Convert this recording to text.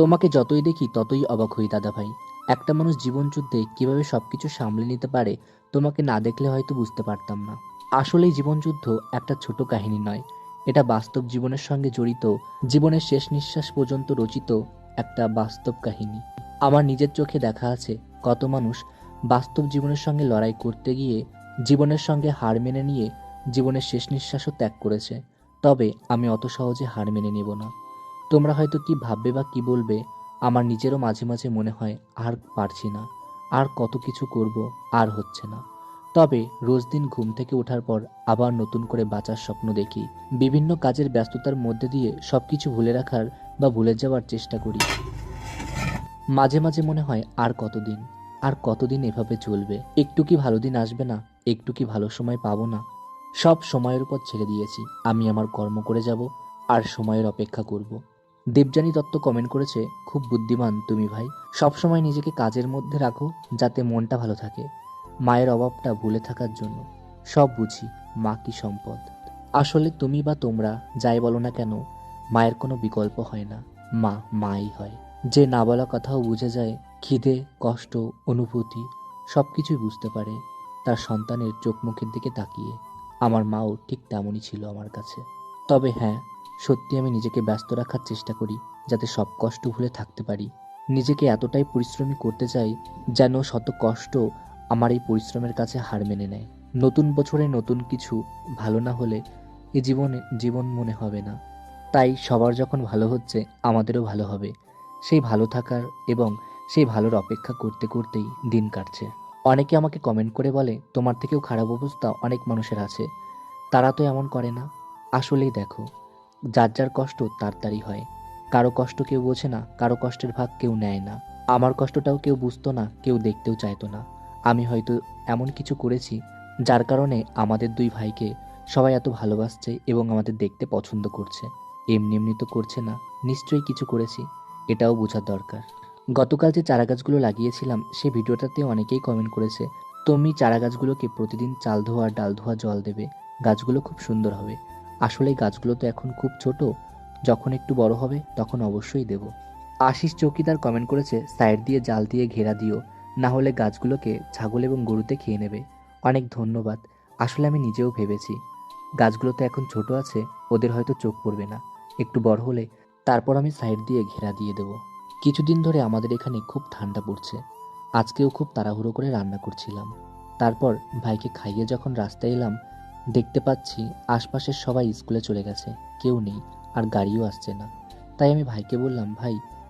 তোমাকে যতই দেখি ততই অবাক হই দাদা ভাই। একটা মানুষ জীবন যুদ্ধে কিভাবে সবকিছু সামলে নিতে পারে, তোমাকে না দেখলে হয়তো বুঝতে পারতাম না। আসলেই জীবন যুদ্ধ একটা ছোট কাহিনী নয়, এটা বাস্তব জীবনের সঙ্গে জড়িত, জীবনের শেষ নিঃশ্বাস পর্যন্ত রচিত একটা বাস্তব কাহিনী। আমার নিজের চোখে দেখা আছে কত মানুষ বাস্তব জীবনের সঙ্গে লড়াই করতে গিয়ে জীবনের সঙ্গে হার মেনে নিয়ে জীবনের শেষ নিঃশ্বাসও ত্যাগ করেছে। তবে আমি অত সহজে হার মেনে নেব না। তোমরা হয়তো কি ভাববে বা কি বলবে, আমার নিজেরও মাঝে মাঝে মনে হয় আর পারছি না, আর কত কিছু করব, আর হচ্ছে না। তবে রোজ দিন ঘুম থেকে ওঠার পর আবার নতুন করে বাঁচার স্বপ্ন দেখি। বিভিন্ন কাজের ব্যস্ততার মধ্যে দিয়ে সবকিছু ভুলে রাখার বা ভুলে যাওয়ার চেষ্টা করি। মাঝে মাঝে মনে হয় আর কতদিন এভাবে চলবে? একটু কি ভালো দিন আসবে না? একটু কি ভালো সময় পাবো না? সব সময়ের উপর ছেড়ে দিয়েছি। আমি আমার কর্ম করে যাব আর সময়ের অপেক্ষা করব। দেবযানী দত্ত কমেন্ট করেছে, খুব বুদ্ধিমান তুমি ভাই। সব সময় নিজেকে কাজের মধ্যে রাখো যাতে মনটা ভালো থাকে। মায়ের অভাবটা ভুলে থাকার জন্য। সব বুঝি, মা কি সম্পদ। আসলে তুমি বা তোমরা যাই বলো না কেন, মায়ের কোনো বিকল্প হয় না। মা মাই হয়। যে না বলা কথাও বুঝে যায়, খিদে, কষ্ট, অনুভূতি সবকিছুই বুঝতে পারে তার সন্তানের চোখ মুখের দিকে তাকিয়ে। আমার মাও ঠিক তেমনই ছিল আমার কাছে। তবে হ্যাঁ, সত্যি আমি নিজেকে ব্যস্ত রাখার চেষ্টা করি যাতে সব কষ্ট ভুলে থাকতে পারি। নিজেকে এতটাই পরিশ্রমী করতে চাই যেন শত কষ্ট আমার এই পরিশ্রমের কাছে হার মেনে নেয়। নতুন বছরে নতুন কিছু ভালো না হলে এ জীবন মনে হবে না। তাই সবার যখন ভালো হচ্ছে আমাদেরও ভালো হবে, সেই ভালো থাকার এবং সেই ভালোর অপেক্ষা করতে করতেই দিন কাটছে। অনেকে আমাকে কমেন্ট করে বলে, তোমার থেকেও খারাপ অবস্থা অনেক মানুষের আছে, তারা তো এমন করে না। আসলেই দেখো, যার যার কষ্ট তার তারই হয়। কারো কষ্ট কেউ বোঝে না, কারো কষ্টের ভাগ কেউ নেয় না। আমার কষ্টটাও কেউ বুঝতো না, কেউ দেখতেও চাইতো না। আমি হয়তো এমন কিছু করেছি যার কারণে আমাদের দুই ভাইকে সবাই এত ভালোবাসছে এবং আমাদের দেখতে পছন্দ করছে। এমনি এমনি তো করছে না, নিশ্চয়ই কিছু করেছি, এটাও বোঝার দরকার। গতকাল যে চারা গাছগুলো লাগিয়েছিলাম সেই ভিডিওটাতে অনেকেই কমেন্ট করেছে, তুমি চারা গাছগুলোকে প্রতিদিন চাল ধোয়া ডাল ধোয়া জল দেবে, গাছগুলো খুব সুন্দর হবে। আসলে এই গাছগুলো তো এখন খুব ছোট, যখন একটু বড় হবে তখন অবশ্যই দেব। আশিস চৌকিদার কমেন্ট করেছে, সাইড দিয়ে জাল দিয়ে ঘেরা দিও, না হলে গাছগুলোকে ছাগল এবং গরুতে খেয়ে নেবে। অনেক ধন্যবাদ। আসলে আমি নিজেও ভেবেছি গাছগুলো তো এখন ছোট আছে, ওদের হয়তো চোখ পড়বে না, একটু বড় হলে তারপর আমি সাইড দিয়ে ঘেরা দিয়ে দেব। কিছুদিন ধরে আমাদের এখানে খুব ঠান্ডা পড়ছে। আজকেও খুব তাড়াহুড়ো করে রান্না করছিলাম। তারপর ভাইকে খাইয়ে যখন রাস্তায় এলাম, দেখতে পাচ্ছি আশপাশের সবাই স্কুলে চলে গেছে, কেউ নেই, আর গাড়িও আসছে না। তাই আমি ভাইকে বললাম, ভাই